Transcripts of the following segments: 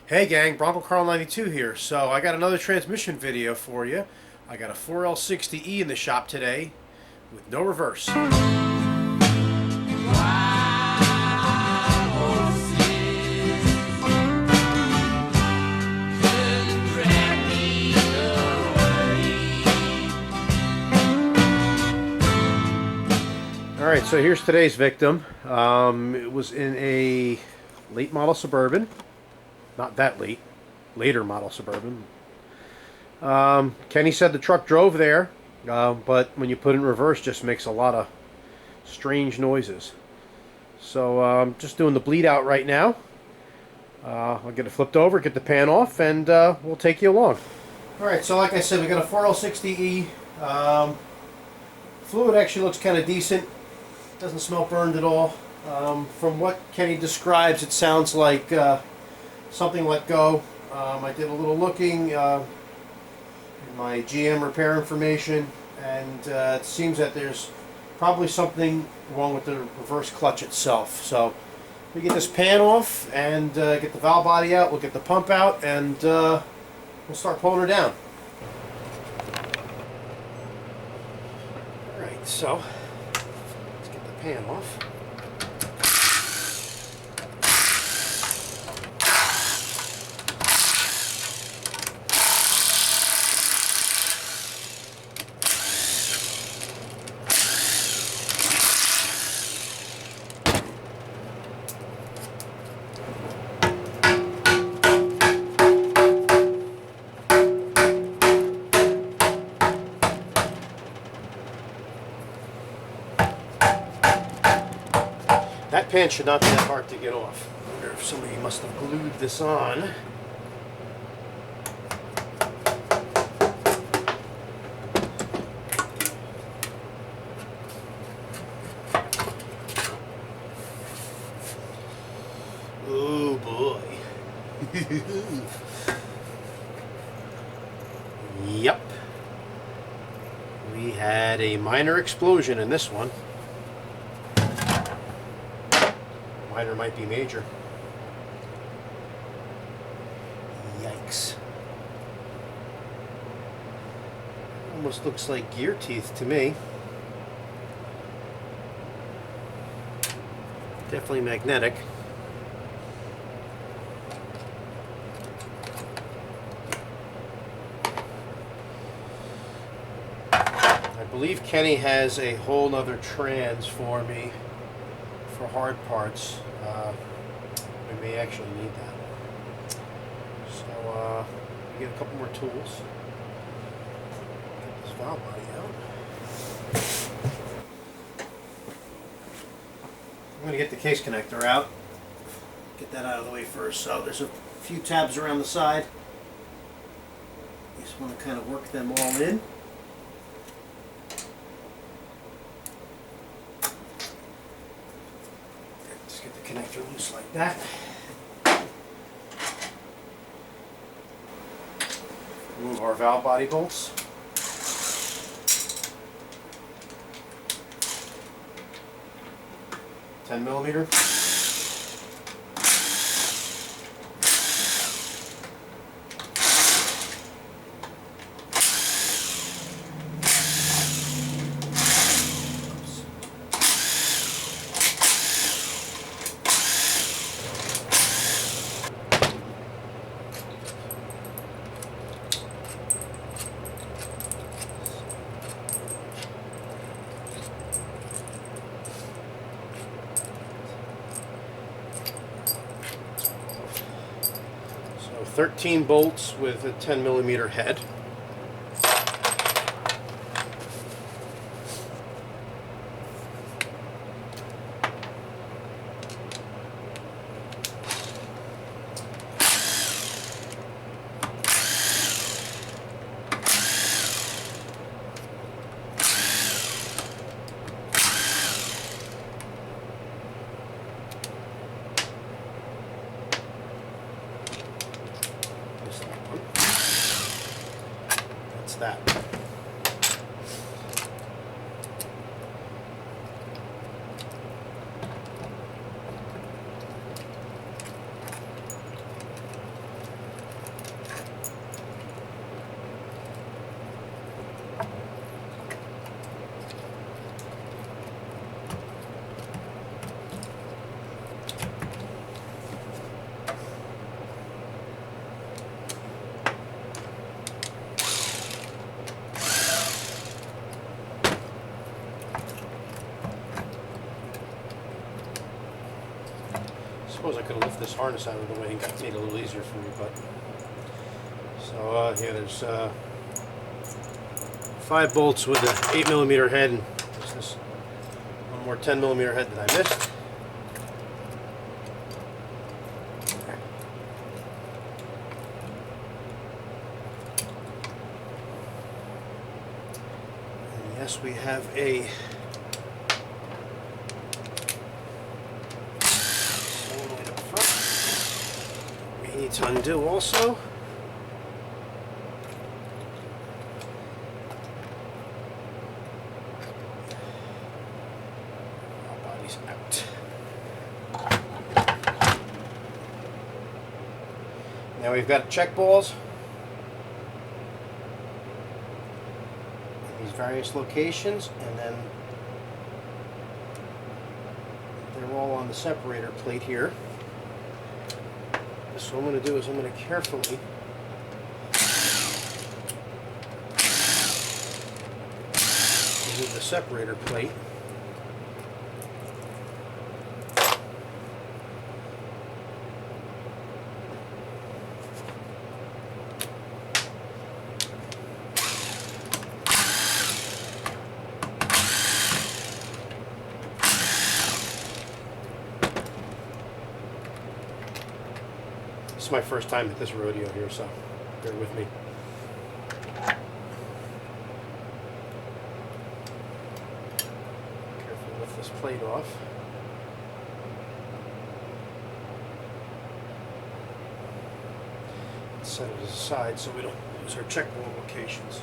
Hey gang, Bronco Carl 92 here. So I got another transmission video for you. I got a 4L60E in the shop today with no reverse. Alright, so here's today's victim. It was in a late model Suburban. Not that late. Later model Suburban. Kenny said the truck drove there, but when you put it in reverse, just makes a lot of strange noises. So I'm just doing the bleed out right now. I'll get it flipped over, get the pan off, and we'll take you along. Alright, so like I said, we got a 4L60E. Fluid actually looks kind of decent. Doesn't smell burned at all. From what Kenny describes, it sounds like something let go. I did a little looking in my GM repair information, and it seems that there's probably something wrong with the reverse clutch itself. So we get this pan off and get the valve body out, we'll get the pump out, and we'll start pulling her down. Alright, so let's get the pan off. That pan should not be that hard to get off. I wonder if somebody must have glued this on. Oh boy. Yep. We had a minor explosion in this one. Minor might be major. Yikes. Almost looks like gear teeth to me. Definitely magnetic. I believe Kenny has a whole nother trans for me for hard parts. We may actually need that. So we get a couple more tools. Get this valve body out. I'm going to get the case connector out. Get that out of the way first. So there's a few tabs around the side. Just want to kind of work them all in. Connector loose like that. Remove our valve body bolts. $10mm. So 13 bolts with a 10mm head. That. suppose I could have lifted this harness out of the way and made it a little easier for me, but... So, yeah, there's 5 bolts with an 8mm head, and there's this one more 10mm head that I missed. And yes, we have a solenoid up front. We need to undo also. Out. Now we've got check balls in these various locations, and then they're all on the separator plate here. So what I'm going to do is I'm going to carefully remove the separator plate. This is my first time at this rodeo here, so bear with me. Carefully lift this plate off. Set it aside so we don't lose our check ball locations.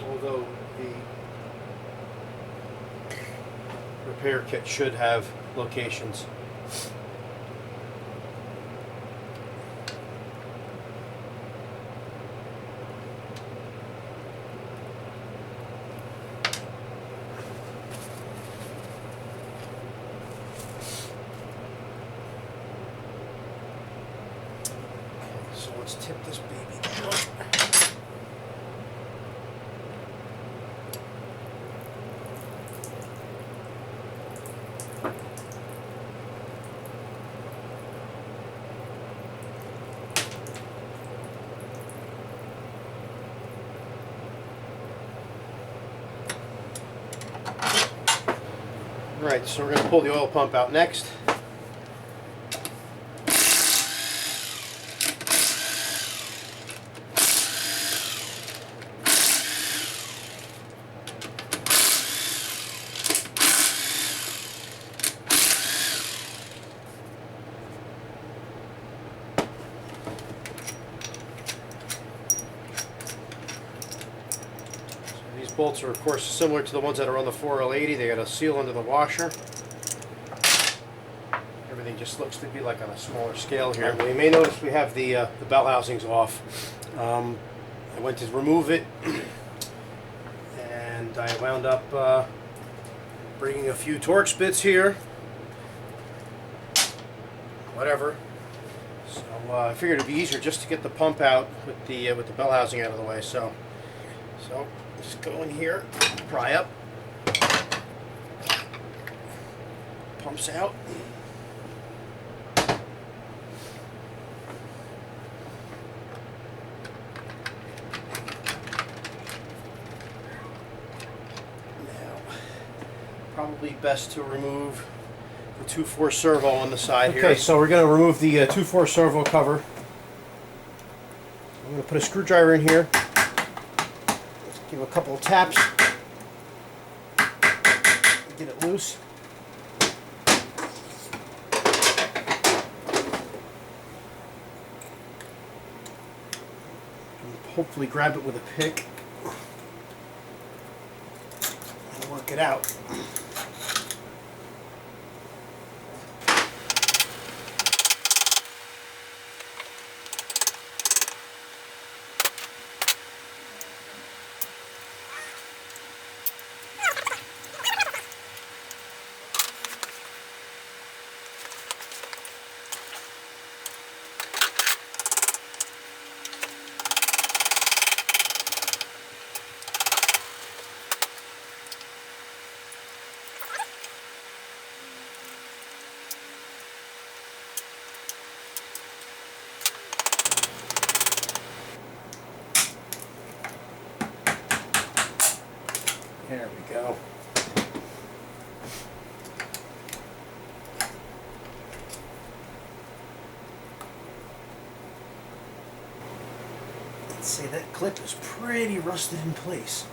Although the repair kit should have locations. So let's tip this baby down. Right, so we're going to pull the oil pump out next. These bolts are, of course, similar to the ones that are on the 4L80. They got a seal under the washer. Everything just looks to be like on a smaller scale here. You may notice we have the bell housings off. I went to remove it, and I wound up bringing a few Torx bits here. Whatever. So I figured it'd be easier just to get the pump out with the bell housing out of the way. So just go in here, pry up, pumps out. Probably best to remove the 2/4 servo on the side here. Okay, so we're going to remove the 2/4 servo cover. I'm going to put a screwdriver in here. Let's give it a couple of taps. Get it loose. And hopefully grab it with a pick and work it out. I'd say that clip is pretty rusted in place.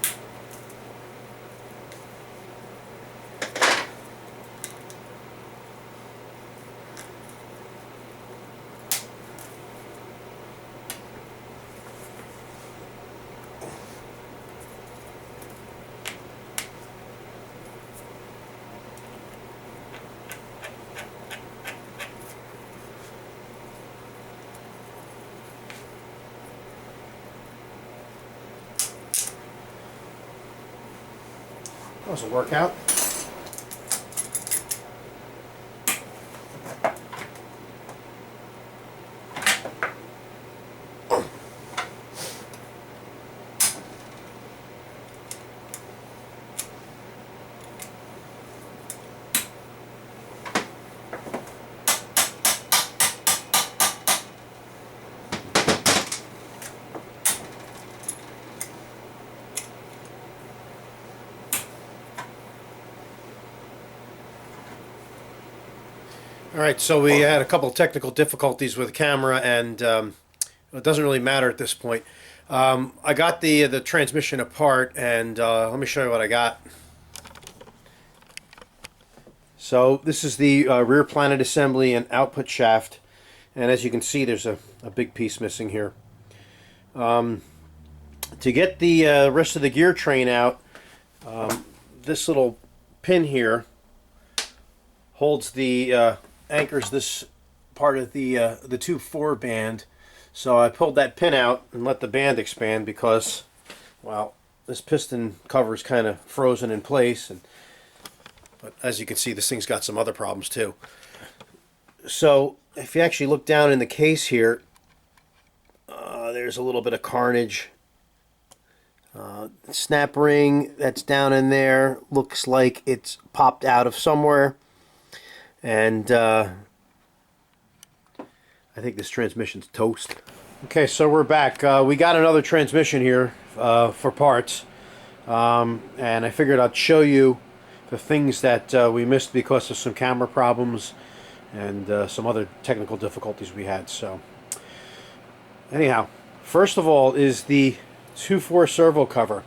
That was a workout. Alright, so we had a couple of technical difficulties with the camera, and it doesn't really matter at this point. I got the transmission apart, and let me show you what I got. So this is the rear planet assembly and output shaft, and as you can see there's a big piece missing here. To get the rest of the gear train out, this little pin here holds the anchors this part of the 2/4 band. So I pulled that pin out and let the band expand because, well, this piston cover is kind of frozen in place, but as you can see, this thing's got some other problems too. So if you actually look down in the case here, there's a little bit of carnage. Snap ring that's down in there looks like it's popped out of somewhere. And I think this transmission's toast. Okay, so we're back. We got another transmission here for parts, and I figured I'd show you the things that we missed because of some camera problems and some other technical difficulties we had. So anyhow, first of all is the 2/4 servo cover.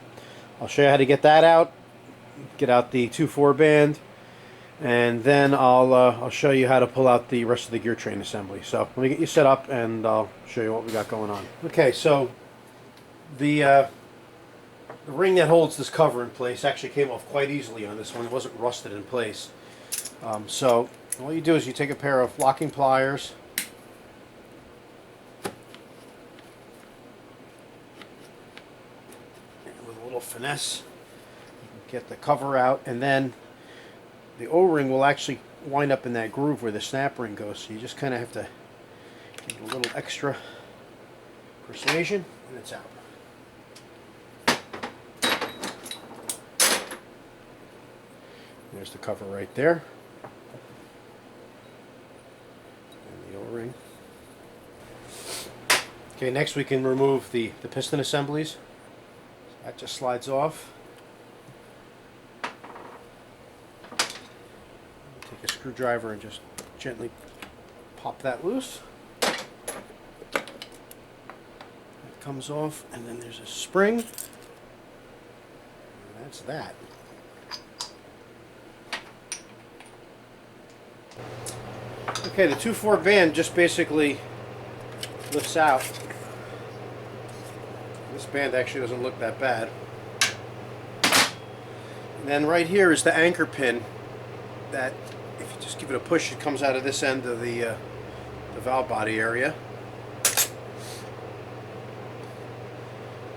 I'll show you how to get that out. Get out the 2/4 band. And then I'll show you how to pull out the rest of the gear train assembly. So let me get you set up and I'll show you what we got going on. Okay, so the ring that holds this cover in place actually came off quite easily on this one. It wasn't rusted in place. So all you do is you take a pair of locking pliers, and with a little finesse you can get the cover out, and then the O-ring will actually wind up in that groove where the snap ring goes, so you just kind of have to give it a little extra persuasion, and it's out. There's the cover right there, and the O-ring. Okay, next we can remove the piston assemblies. That just slides off. Take a screwdriver and just gently pop that loose. That comes off, and then there's a spring. And that's that. Okay, the 2/4 band just basically lifts out. This band actually doesn't look that bad. And then right here is the anchor pin that, if you just give it a push, it comes out of this end of the valve body area.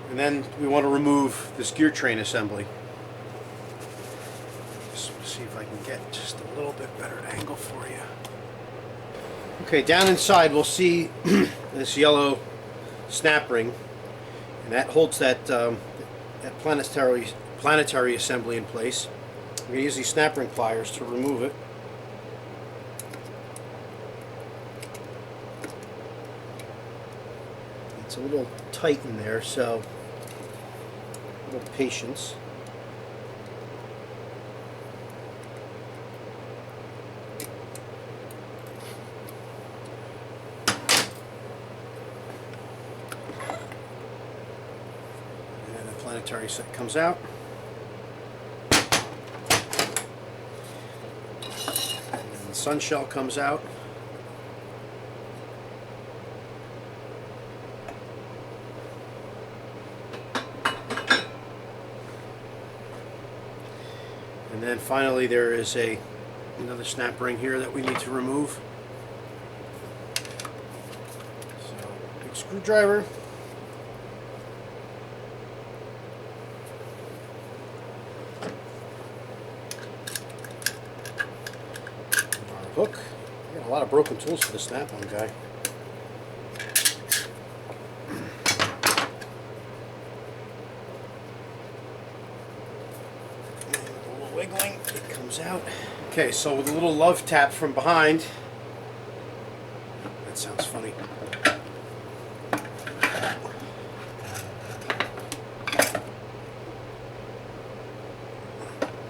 And then we want to remove this gear train assembly. Just see if I can get just a little bit better angle for you. Okay, down inside we'll see this yellow snap ring, and that holds that planetary assembly in place. I'm going to use these snap ring pliers to remove it. It's a little tight in there, so a little patience. planetary set comes out. And then the sun shell comes out. And then finally there is another snap ring here that we need to remove. So, big screwdriver. Our hook. We got a lot of broken tools for the snap-on guy. Wiggling, it comes out. Okay, so with a little love tap from behind, that sounds funny.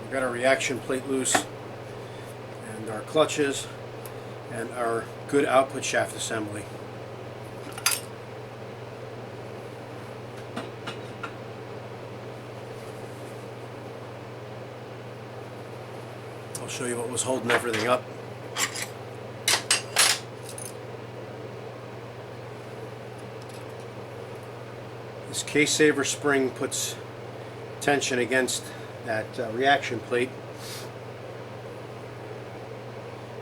We've got our reaction plate loose, and our clutches, and our good output shaft assembly. I'll show you what was holding everything up. This case saver spring puts tension against that reaction plate,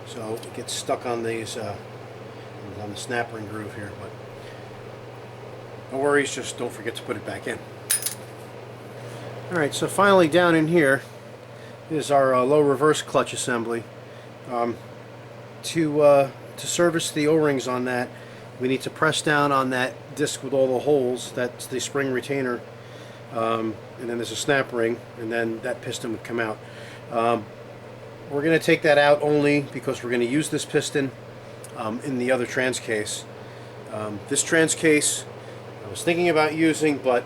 so it gets stuck on these on the snap ring groove here. But no worries, just don't forget to put it back in. All right, so finally down in here is our low reverse clutch assembly. To service the O-rings on that, we need to press down on that disc with all the holes. That's the spring retainer, and then there's a snap ring, and then that piston would come out. We're going to take that out only because we're going to use this piston in the other trans case. This trans case I was thinking about using, but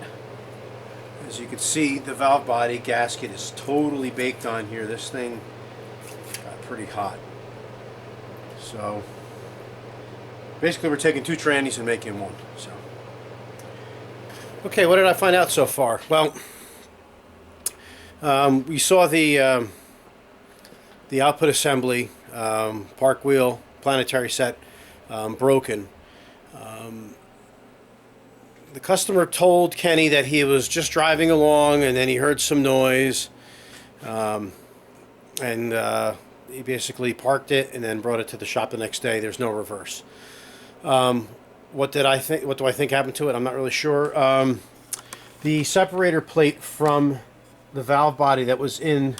as you can see, the valve body gasket is totally baked on here. This thing got pretty hot. So basically we're taking two trannies and making one. So okay, what did I find out so far? Well, we saw the output assembly, park wheel, planetary set, broken. The customer told Kenny that he was just driving along and then he heard some noise, and he basically parked it and then brought it to the shop the next day. There's no reverse. What do I think happened to it? I'm not really sure. The separator plate from the valve body that was in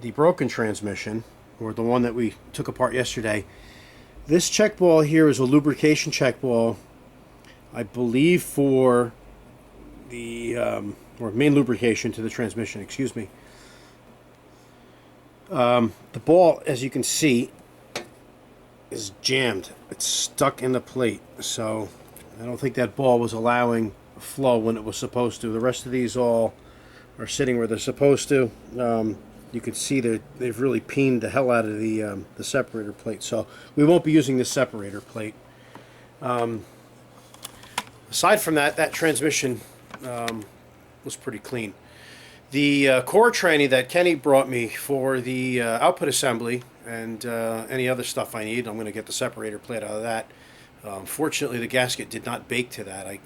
the broken transmission, or the one that we took apart yesterday, this check ball here is a lubrication check ball, I believe, for the or main lubrication to the transmission, excuse me. The ball, as you can see, is jammed. It's stuck in the plate, so I don't think that ball was allowing flow when it was supposed to. The rest of these all are sitting where they're supposed to. You can see that they've really peened the hell out of the separator plate, so we won't be using this separator plate. Aside from that, that transmission was pretty clean. The core tranny that Kenny brought me for the output assembly and any other stuff I need, I'm going to get the separator plate out of that. Fortunately, the gasket did not bake to that. It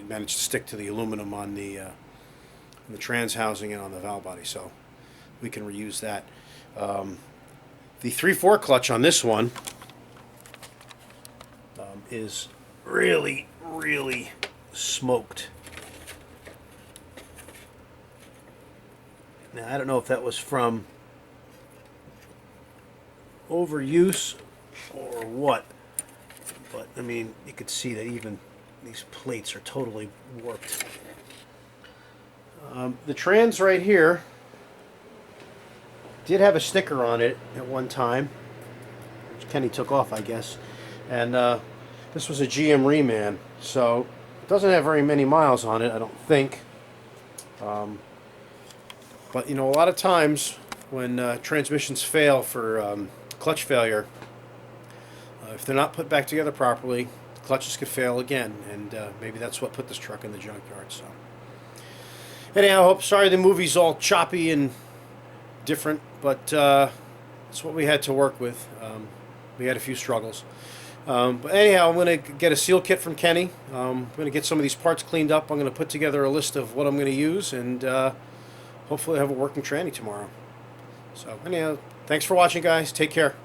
managed to stick to the aluminum on the trans housing and on the valve body, so we can reuse that. The 3/4 clutch on this one is really smoked. Now, I don't know if that was from overuse or what, but I mean, you could see that even these plates are totally warped. The trans right here did have a sticker on it at one time, which Kenny took off, I guess, and this was a GM Reman, so it doesn't have very many miles on it, I don't think. But you know, a lot of times when transmissions fail for clutch failure, if they're not put back together properly, clutches could fail again, and maybe that's what put this truck in the junkyard. So Anyhow, I hope, sorry the movie's all choppy and different, but it's what we had to work with. We had a few struggles. But anyhow, I'm going to get a seal kit from Kenny. I'm going to get some of these parts cleaned up. I'm going to put together a list of what I'm going to use, and hopefully have a working tranny tomorrow. So anyhow, thanks for watching, guys. Take care.